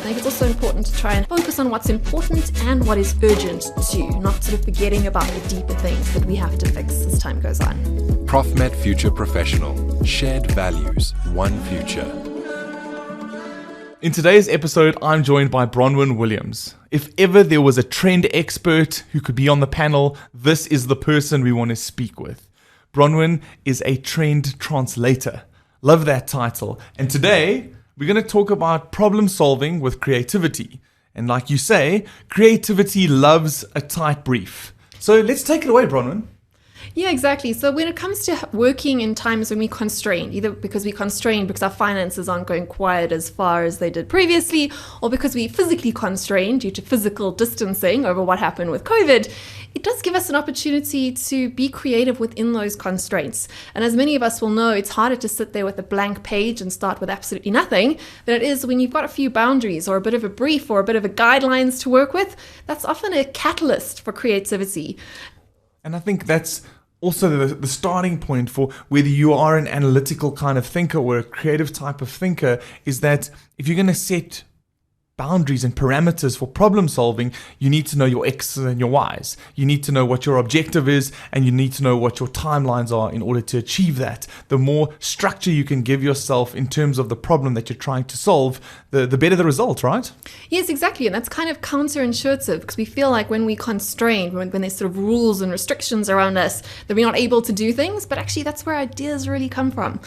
think it's also important to try and focus on what's important and what is urgent too, not sort of forgetting about the deeper things that we have to fix as time goes on. Profmed Future Professional. Shared values, one future. In today's episode, I'm joined by Bronwyn Williams. If ever there was a trend expert who could be on the panel, this is the person we want to speak with. Bronwyn is a trend translator. Love that title. And today, we're going to talk about problem solving with creativity. And like you say, creativity loves a tight brief. So let's take it away, Bronwyn. Yeah, exactly. So when it comes to working in times when we constrain, either because we constrain because our finances aren't going quiet as far as they did previously, or because we physically constrain due to physical distancing over what happened with COVID, it does give us an opportunity to be creative within those constraints. And as many of us will know, it's harder to sit there with a blank page and start with absolutely nothing than it is when you've got a few boundaries or a bit of a brief or a bit of a guidelines to work with. That's often a catalyst for creativity. And I think that's also the starting point for whether you are an analytical kind of thinker or a creative type of thinker, is that if you're going to set boundaries and parameters for problem solving, you need to know your X's and your Y's. You need to know what your objective is, and you need to know what your timelines are in order to achieve that. The more structure you can give yourself in terms of the problem that you're trying to solve, the better the result, right? Yes, exactly. And that's kind of counterintuitive because we feel like when we constrain, when there's sort of rules and restrictions around us, that we're not able to do things. But actually, that's where ideas really come from.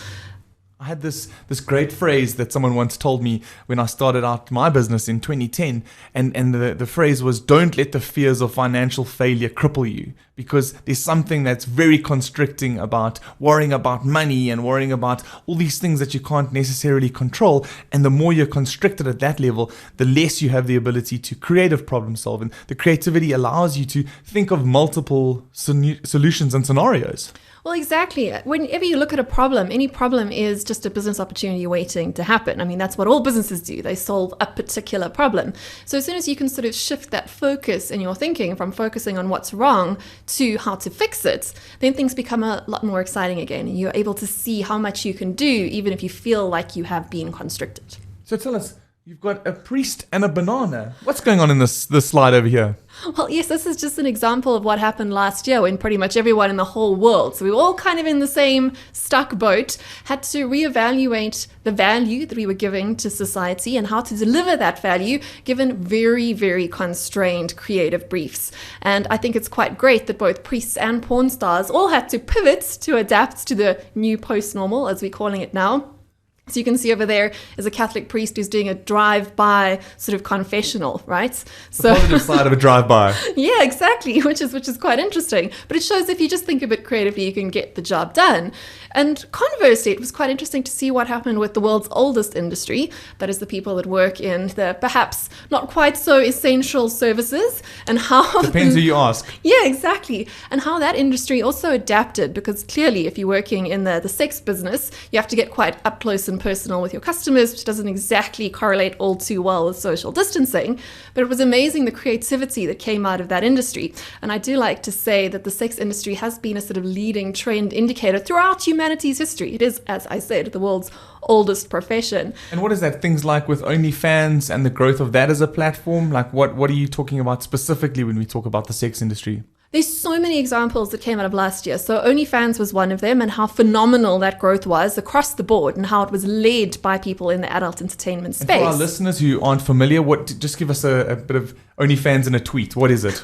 I had this great phrase that someone once told me when I started out my business in 2010, and the phrase was, don't let the fears of financial failure cripple you, because there's something that's very constricting about worrying about money and worrying about all these things that you can't necessarily control. And the more you're constricted at that level, the less you have the ability to creative problem solve. And the creativity allows you to think of multiple solutions and scenarios. Well, exactly. Whenever you look at a problem, any problem is just a business opportunity waiting to happen. I mean, that's what all businesses do. They solve a particular problem. So as soon as you can sort of shift that focus in your thinking from focusing on what's wrong to how to fix it, then things become a lot more exciting again. And you're able to see how much you can do, even if you feel like you have been constricted. So tell us, you've got a priest and a banana. What's going on in this slide over here? Well, yes, this is just an example of what happened last year when pretty much everyone in the whole world, so we were all kind of in the same stuck boat, had to reevaluate the value that we were giving to society and how to deliver that value given very, very constrained creative briefs. And I think it's quite great that both priests and porn stars all had to pivot to adapt to the new post-normal, as we're calling it now. So you can see over there is a Catholic priest who's doing a drive-by sort of confessional, right? The positive side of a drive-by. Yeah, exactly, which is quite interesting. But it shows if you just think a bit creatively, you can get the job done. And conversely, it was quite interesting to see what happened with the world's oldest industry. That is the people that work in the perhaps not quite so essential services, and how... Depends who you ask. Yeah, exactly. And how that industry also adapted, because clearly if you're working in the sex business, you have to get quite up close and personal with your customers, which doesn't exactly correlate all too well with social distancing. But it was amazing the creativity that came out of that industry. And I do like to say that the sex industry has been a sort of leading trend indicator throughout humanity's history. It is, as I said, the world's oldest profession. And what is that? Things like with OnlyFans and the growth of that as a platform? Like what are you talking about specifically when we talk about the sex industry? There's so many examples that came out of last year. So OnlyFans was one of them, and how phenomenal that growth was across the board and how it was led by people in the adult entertainment space. And for our listeners who aren't familiar, just give us a bit of OnlyFans in a tweet. What is it?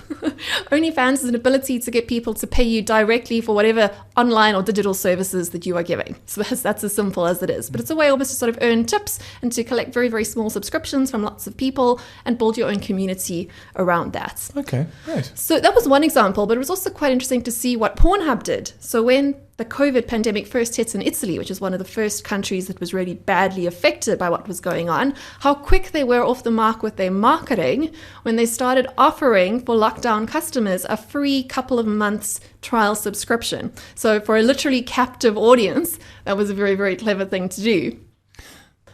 OnlyFans is an ability to get people to pay you directly for whatever online or digital services that you are giving. So that's as simple as it is. But it's a way almost to sort of earn tips and to collect very, very small subscriptions from lots of people and build your own community around that. Okay, great. So that was one example, but it was also quite interesting to see what Pornhub did. So when the COVID pandemic first hit in Italy, which is one of the first countries that was really badly affected by what was going on, how quick they were off the mark with their marketing when they started offering for lockdown customers a free couple of months trial subscription. So for a literally captive audience, that was a very, very clever thing to do.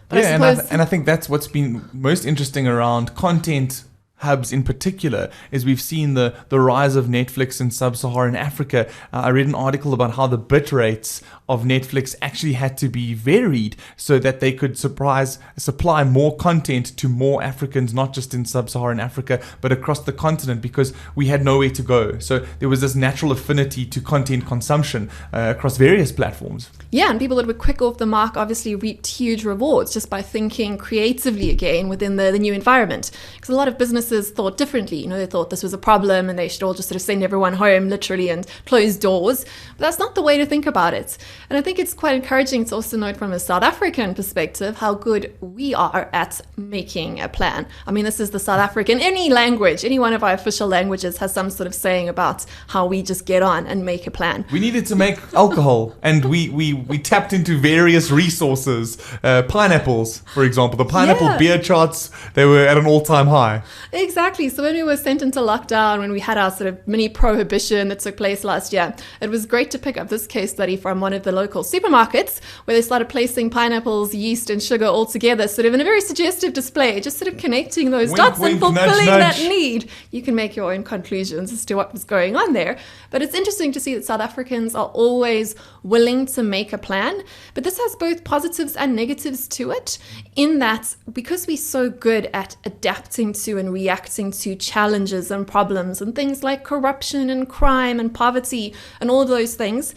But yeah, and I think that's what's been most interesting around content hubs in particular is we've seen the rise of Netflix in sub-Saharan Africa. I read an article about how the bit rates of Netflix actually had to be varied so that they could supply more content to more Africans, not just in sub-Saharan Africa, but across the continent, because we had nowhere to go. So there was this natural affinity to content consumption across various platforms. Yeah, and people that were quick off the mark obviously reaped huge rewards just by thinking creatively again within the new environment. Because a lot of businesses thought differently. They thought this was a problem and they should all just sort of send everyone home literally and close doors. But that's not the way to think about it. And I think it's quite encouraging to also note from a South African perspective how good we are at making a plan. I mean, this is the South African, any language, any one of our official languages has some sort of saying about how we just get on and make a plan. We needed to make alcohol, and we tapped into various resources. Pineapples, for example. The pineapple beer charts, they were at an all-time high. Exactly. So when we were sent into lockdown, when we had our sort of mini prohibition that took place last year, it was great to pick up this case study from one of the local supermarkets where they started placing pineapples, yeast and sugar all together, sort of in a very suggestive display, just sort of connecting those dots and fulfilling that need. You can make your own conclusions as to what was going on there. But it's interesting to see that South Africans are always willing to make a plan. But this has both positives and negatives to it, in that because we're so good at adapting to and reacting to challenges and problems and things like corruption and crime and poverty and all of those things,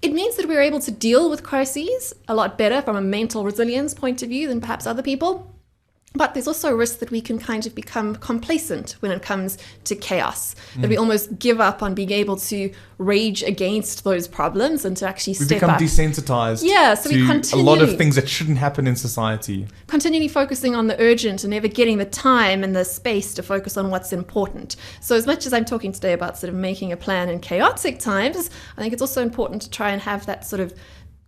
it means that we're able to deal with crises a lot better from a mental resilience point of view than perhaps other people. But there's also a risk that we can kind of become complacent when it comes to chaos, that we almost give up on being able to rage against those problems and to actually step up. We become desensitized to a lot of things that shouldn't happen in society. Continually focusing on the urgent and never getting the time and the space to focus on what's important. So as much as I'm talking today about sort of making a plan in chaotic times, I think it's also important to try and have that sort of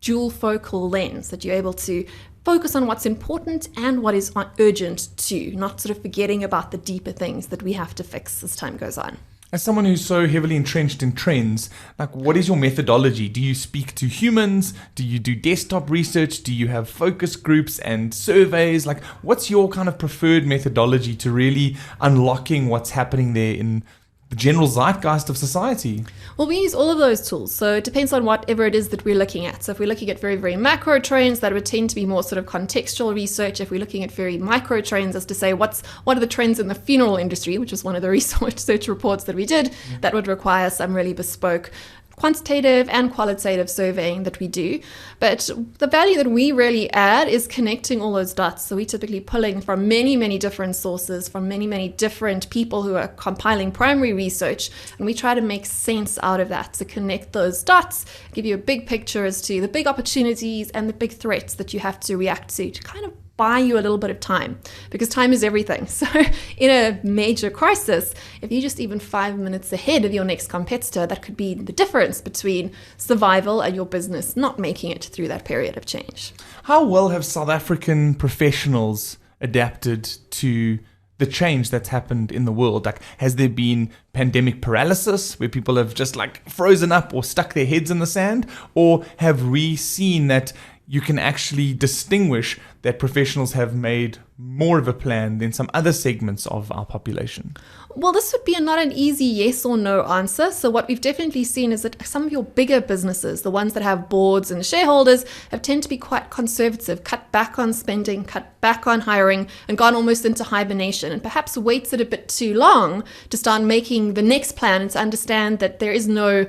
dual focal lens, that you're able to focus on what's important and what is urgent too, not sort of forgetting about the deeper things that we have to fix as time goes on. As someone who's so heavily entrenched in trends, like, what is your methodology? Do you speak to humans? Do you do desktop research? Do you have focus groups and surveys? Like, what's your kind of preferred methodology to really unlocking what's happening there in the general zeitgeist of society? Well, we use all of those tools. So it depends on whatever it is that we're looking at. So if we're looking at very, very macro trends, that would tend to be more sort of contextual research. If we're looking at very micro trends, as to say, what are the trends in the funeral industry, which was one of the research reports that we did, that would require some really bespoke quantitative and qualitative surveying that we do. But the value that we really add is connecting all those dots. So we're typically pulling from many, many different sources, from many, many different people who are compiling primary research, and we try to make sense out of that, to connect those dots, give you a big picture as to the big opportunities and the big threats that you have to react to kind of buy you a little bit of time, because time is everything. So in a major crisis, if you're just even 5 minutes ahead of your next competitor, that could be the difference between survival and your business not making it through that period of change. How well have South African professionals adapted to the change that's happened in the world? Like, has there been pandemic paralysis where people have just like frozen up or stuck their heads in the sand? Or have we seen that you can actually distinguish that professionals have made more of a plan than some other segments of our population? Well, this would be not an easy yes or no answer. So what we've definitely seen is that some of your bigger businesses, the ones that have boards and shareholders, have tended to be quite conservative, cut back on spending, cut back on hiring, and gone almost into hibernation, and perhaps waited a bit too long to start making the next plan and to understand that there is no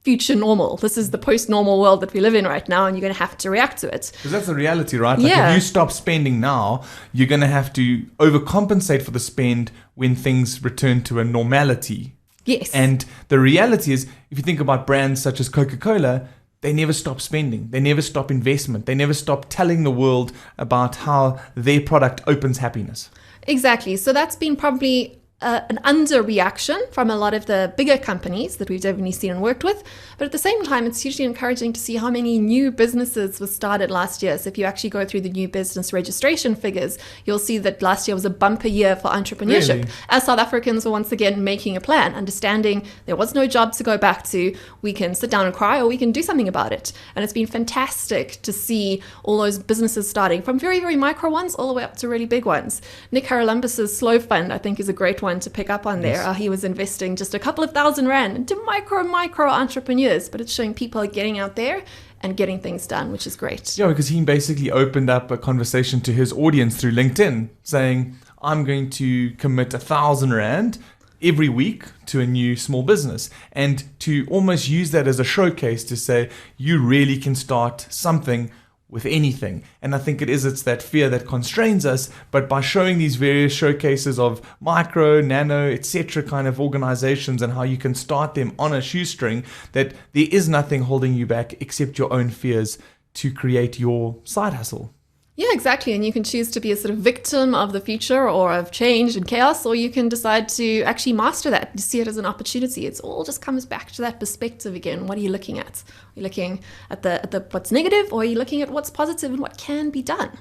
future normal. This is the post-normal world that we live in right now, and you're going to have to react to it. Because that's the reality, right? Like, if you stop spending now, you're going to have to overcompensate for the spend when things return to a normality. Yes. And the reality is, if you think about brands such as Coca-Cola, they never stop spending. They never stop investment. They never stop telling the world about how their product opens happiness. Exactly. So that's been probably an underreaction from a lot of the bigger companies that we've definitely seen and worked with. But at the same time, it's hugely encouraging to see how many new businesses were started last year. So if you actually go through the new business registration figures, you'll see that last year was a bumper year for entrepreneurship. Really? As South Africans were once again making a plan, understanding there was no job to go back to, we can sit down and cry or we can do something about it. And it's been fantastic to see all those businesses starting from very, very micro ones all the way up to really big ones. Nick Haralambous' Slow Fund, I think, is a great one to pick up on there. Yes. He was investing just a couple of $1,000 into micro entrepreneurs, but it's showing people are getting out there and getting things done, which is great. Yeah, because he basically opened up a conversation to his audience through LinkedIn saying, I'm going to commit R1,000 every week to a new small business, and to almost use that as a showcase to say, you really can start something with anything. And I think it's that fear that constrains us, but by showing these various showcases of micro, nano, etc. kind of organizations and how you can start them on a shoestring, that there is nothing holding you back except your own fears to create your side hustle. Yeah, exactly. And you can choose to be a sort of victim of the future or of change and chaos, or you can decide to actually master that, to see it as an opportunity. It's all just comes back to that perspective again. What are you looking at? Are you looking at the what's negative, or are you looking at what's positive and what can be done?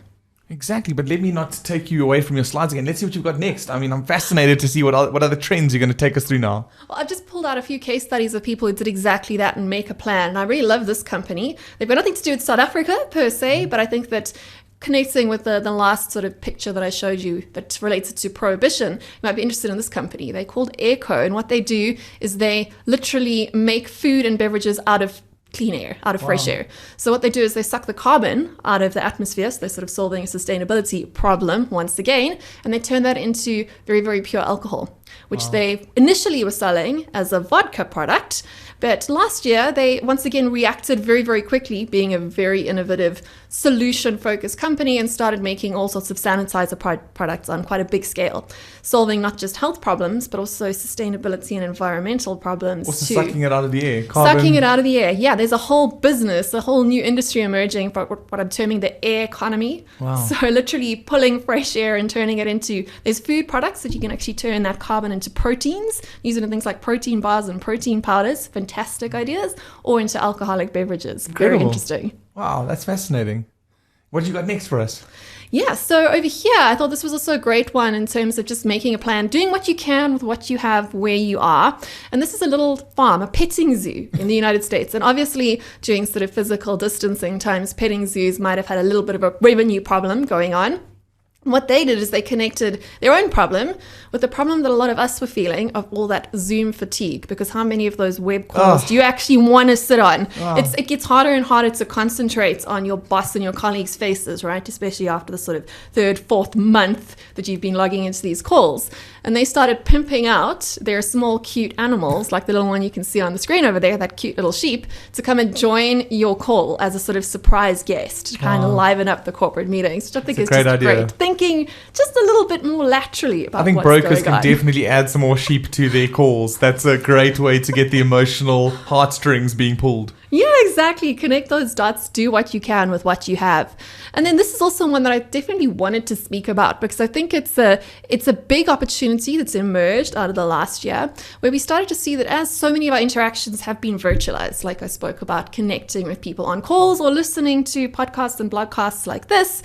Exactly, but let me not take you away from your slides again. Let's see what you've got next. I mean, I'm fascinated to see what other trends you're going to take us through now. Well, I've just pulled out a few case studies of people who did exactly that and make a plan. And I really love this company. They've got nothing to do with South Africa per se, but I think that connecting with the last sort of picture that I showed you that related to prohibition, you might be interested in this company. They're called Airco, and what they do is they literally make food and beverages out of clean air, out of fresh air. So what they do is they suck the carbon out of the atmosphere, so they're sort of solving a sustainability problem once again, and they turn that into very, very pure alcohol, which they initially were selling as a vodka product. But last year, they once again reacted very, very quickly, being a very innovative, solution-focused company, and started making all sorts of sanitizer products on quite a big scale, solving not just health problems, but also sustainability and environmental problems Also too. sucking it out of the air. Carbon. Sucking it out of the air. Yeah, there's a whole business, a whole new industry emerging for what I'm terming the air economy. Wow. So literally pulling fresh air and turning it into, there's food products that you can actually turn that carbon into proteins, use it in things like protein bars and protein powders, fantastic ideas, or into alcoholic beverages. Incredible. Very interesting. Wow, that's fascinating. What have you got next for us? Yeah, so over here, I thought this was also a great one in terms of just making a plan, doing what you can with what you have where you are. And this is a little farm, a petting zoo in the United States. And obviously, during sort of physical distancing times, petting zoos might have had a little bit of a revenue problem going on. What they did is they connected their own problem with the problem that a lot of us were feeling of all that Zoom fatigue, because how many of those web calls do you actually want to sit on? It gets harder and harder to concentrate on your boss and your colleagues' faces, right? Especially after the sort of third, fourth month that you've been logging into these calls. And they started pimping out their small, cute animals, like the little one you can see on the screen over there, that cute little sheep, to come and join your call as a sort of surprise guest to kind of liven up the corporate meetings, which I think is just great. Thinking just a little bit more laterally about I think what's brokers going can on. definitely add some more sheep to their calls. That's a great way to get the emotional heartstrings being pulled. Yeah, exactly. Connect those dots, do what you can with what you have. And then this is also one that I definitely wanted to speak about, because I think it's a big opportunity that's emerged out of the last year, where we started to see that as so many of our interactions have been virtualized, like I spoke about connecting with people on calls or listening to podcasts and blogcasts like this,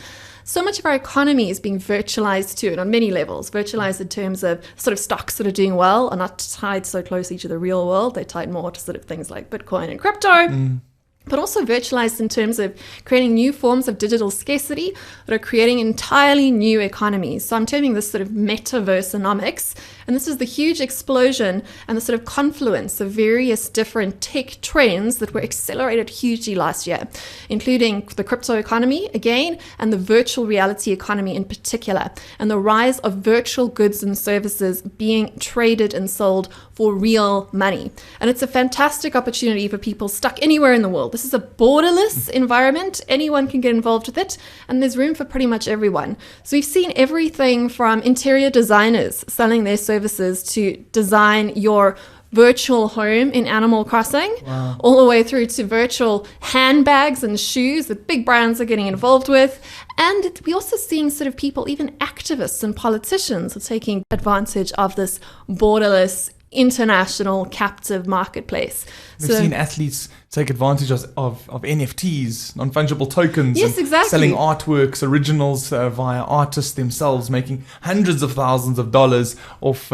so much of our economy is being virtualized too, and on many levels. Virtualized in terms of sort of stocks that are doing well are not tied so closely to the real world. They're tied more to sort of things like Bitcoin and crypto. But also virtualized in terms of creating new forms of digital scarcity that are creating entirely new economies. So I'm terming this sort of metaversonomics. And this is the huge explosion and the sort of confluence of various different tech trends that were accelerated hugely last year, including the crypto economy, again, and the virtual reality economy in particular, and the rise of virtual goods and services being traded and sold for real money. And it's a fantastic opportunity for people stuck anywhere in the world. This is a borderless environment. Anyone can get involved with it, and there's room for pretty much everyone. So we've seen everything from interior designers selling their services to design your virtual home in Animal Crossing, all the way through to virtual handbags and shoes that big brands are getting involved with. And we're also seeing sort of people, even activists and politicians, are taking advantage of this borderless international captive marketplace. We've seen athletes take advantage of NFTs, non-fungible tokens. Yes, exactly. Selling artworks, originals via artists themselves, making hundreds of thousands of dollars off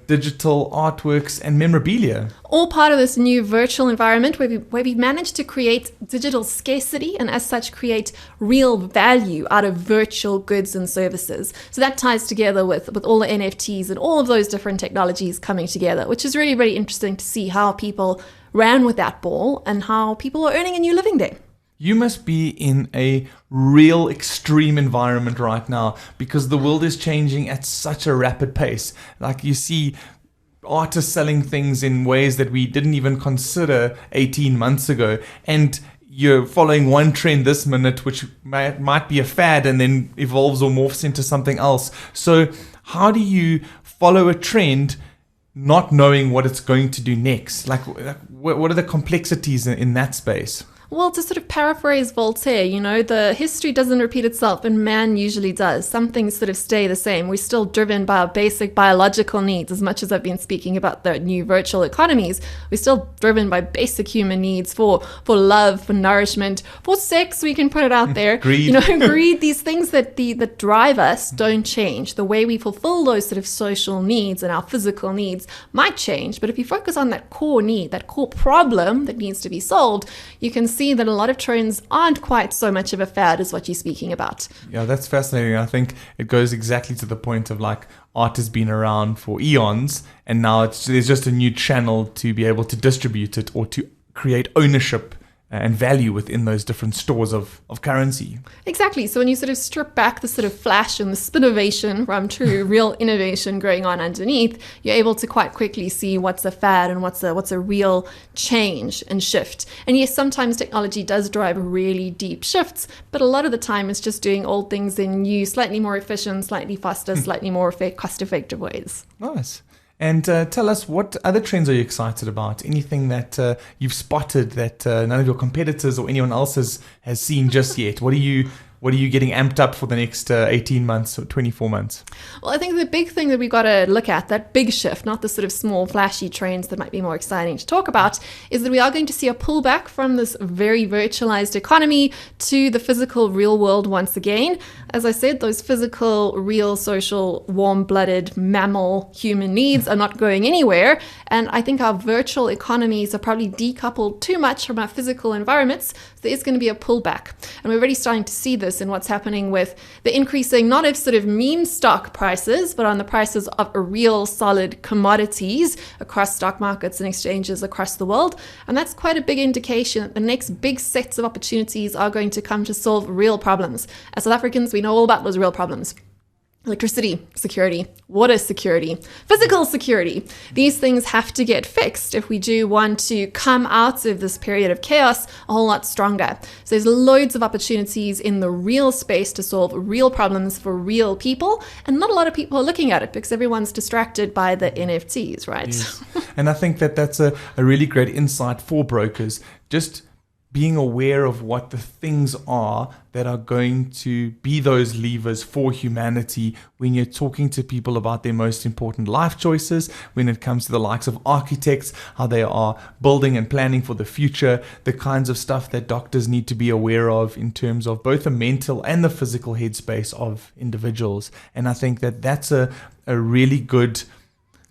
digital artworks and memorabilia. All part of this new virtual environment where we managed to create digital scarcity and as such create real value out of virtual goods and services. So that ties together with all the NFTs and all of those different technologies coming together, which is really, really interesting to see how people ran with that ball and how people are earning a new living there. You must be in a real extreme environment right now because the world is changing at such a rapid pace. Like you see artists selling things in ways that we didn't even consider 18 months ago. And you're following one trend this minute, which might be a fad and then evolves or morphs into something else. So how do you follow a trend not knowing what it's going to do next? Like what are the complexities in that space? Well, to sort of paraphrase Voltaire, the history doesn't repeat itself and man usually does. Some things sort of stay the same. We're still driven by our basic biological needs. As much as I've been speaking about the new virtual economies, we're still driven by basic human needs for love, for nourishment, for sex, we can put it out there. Greed. Greed, these things that drive us don't change. The way we fulfill those sort of social needs and our physical needs might change. But if you focus on that core need, that core problem that needs to be solved, you can see that a lot of trends aren't quite so much of a fad as what you're speaking about. Yeah, that's fascinating. I think it goes exactly to the point of like art has been around for eons and now there's just a new channel to be able to distribute it or to create ownership and value within those different stores of currency. Exactly. So when you sort of strip back the sort of flash and the spinnovation from true real innovation going on underneath, you're able to quite quickly see what's a fad and what's a real change and shift. And yes, sometimes technology does drive really deep shifts, but a lot of the time it's just doing old things in new, slightly more efficient, slightly faster, slightly more cost-effective ways. Nice. And tell us, what other trends are you excited about? Anything that you've spotted that none of your competitors or anyone else has seen just yet? What are you getting amped up for the next 18 months or 24 months? Well, I think the big thing that we've got to look at, that big shift, not the sort of small flashy trends that might be more exciting to talk about, is that we are going to see a pullback from this very virtualized economy to the physical real world once again. As I said, those physical, real, social, warm-blooded, mammal human needs are not going anywhere. And I think our virtual economies are probably decoupled too much from our physical environments. So there is going to be a pullback. And we're already starting to see this in what's happening with the increasing, not of sort of meme stock prices, but on the prices of real solid commodities across stock markets and exchanges across the world. And that's quite a big indication that the next big sets of opportunities are going to come to solve real problems. As South Africans, we know all about those real problems. Electricity security, water security, physical security. These things have to get fixed if we do want to come out of this period of chaos a whole lot stronger. So there's loads of opportunities in the real space to solve real problems for real people. And not a lot of people are looking at it because everyone's distracted by the NFTs, right? Yes. And I think that's a really great insight for brokers. Just being aware of what the things are that are going to be those levers for humanity when you're talking to people about their most important life choices, when it comes to the likes of architects, how they are building and planning for the future, the kinds of stuff that doctors need to be aware of in terms of both the mental and the physical headspace of individuals. And I think that's a really good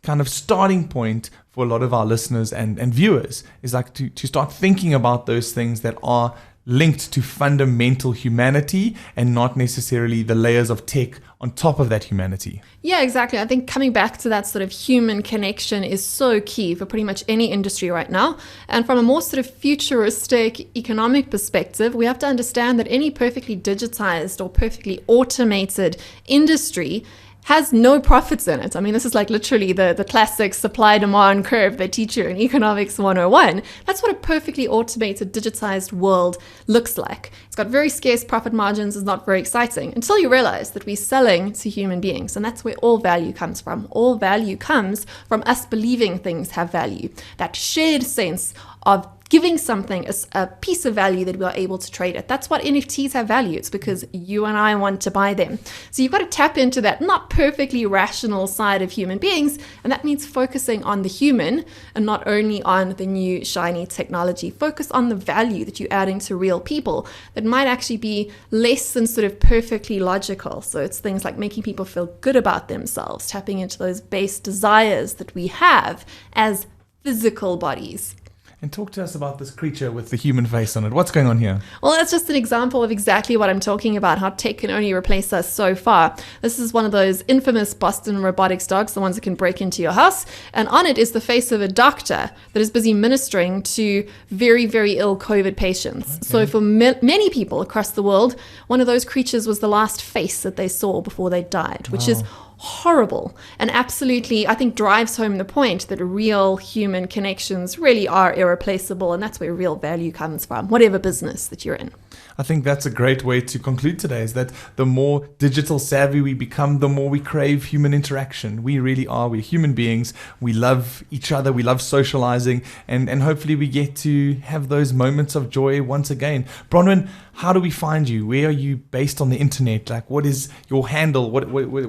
kind of starting point for a lot of our listeners and viewers, is like to start thinking about those things that are linked to fundamental humanity and not necessarily the layers of tech on top of that humanity. Yeah, exactly. I think coming back to that sort of human connection is so key for pretty much any industry right now. And from a more sort of futuristic economic perspective, we have to understand that any perfectly digitized or perfectly automated industry has no profits in it. I mean, this is like literally the classic supply-demand curve they teach you in Economics 101. That's what a perfectly automated, digitized world looks like. It's got very scarce profit margins, it's not very exciting, until you realize that we're selling to human beings. And that's where all value comes from. All value comes from us believing things have value. That shared sense of giving something a piece of value that we are able to trade it. That's what NFTs have value. It's because you and I want to buy them. So you've got to tap into that not perfectly rational side of human beings. And that means focusing on the human and not only on the new shiny technology. Focus on the value that you're adding to real people that might actually be less than sort of perfectly logical. So it's things like making people feel good about themselves, tapping into those base desires that we have as physical bodies. And talk to us about this creature with the human face on it. What's going on here? Well, that's just an example of exactly what I'm talking about, how tech can only replace us so far. This is one of those infamous Boston robotics dogs, the ones that can break into your house. And on it is the face of a doctor that is busy ministering to very, very ill COVID patients. Okay. So for many people across the world, one of those creatures was the last face that they saw before they died, which is horrible and absolutely, I think, drives home the point that real human connections really are irreplaceable, and that's where real value comes from, whatever business that you're in. I think that's a great way to conclude today, is that the more digital savvy we become, the more we crave human interaction. We really are. We're human beings. We love each other. We love socializing. And hopefully we get to have those moments of joy once again. Bronwyn, how do we find you? Where are you based on the internet? Like, what is your handle?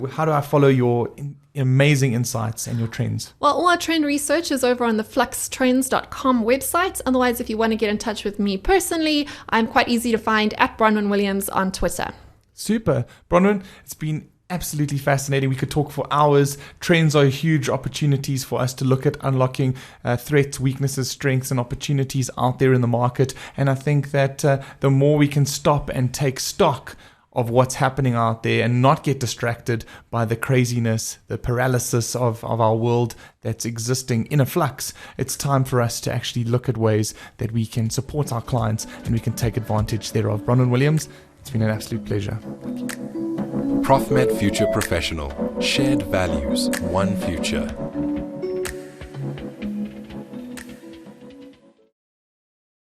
How do I follow your amazing insights and your trends? Well, all our trend research is over on the fluxtrends.com website. Otherwise, if you want to get in touch with me personally, I'm quite easy to find at Bronwyn Williams on Twitter. Super. Bronwyn, it's been absolutely fascinating. We could talk for hours. Trends are huge opportunities for us to look at unlocking threats, weaknesses, strengths, and opportunities out there in the market. And I think that the more we can stop and take stock of what's happening out there and not get distracted by the craziness, the paralysis of our world that's existing in a flux, it's time for us to actually look at ways that we can support our clients and we can take advantage thereof. Bronwyn Williams, it's been an absolute pleasure. Profmed Future Professional. Shared values, one future.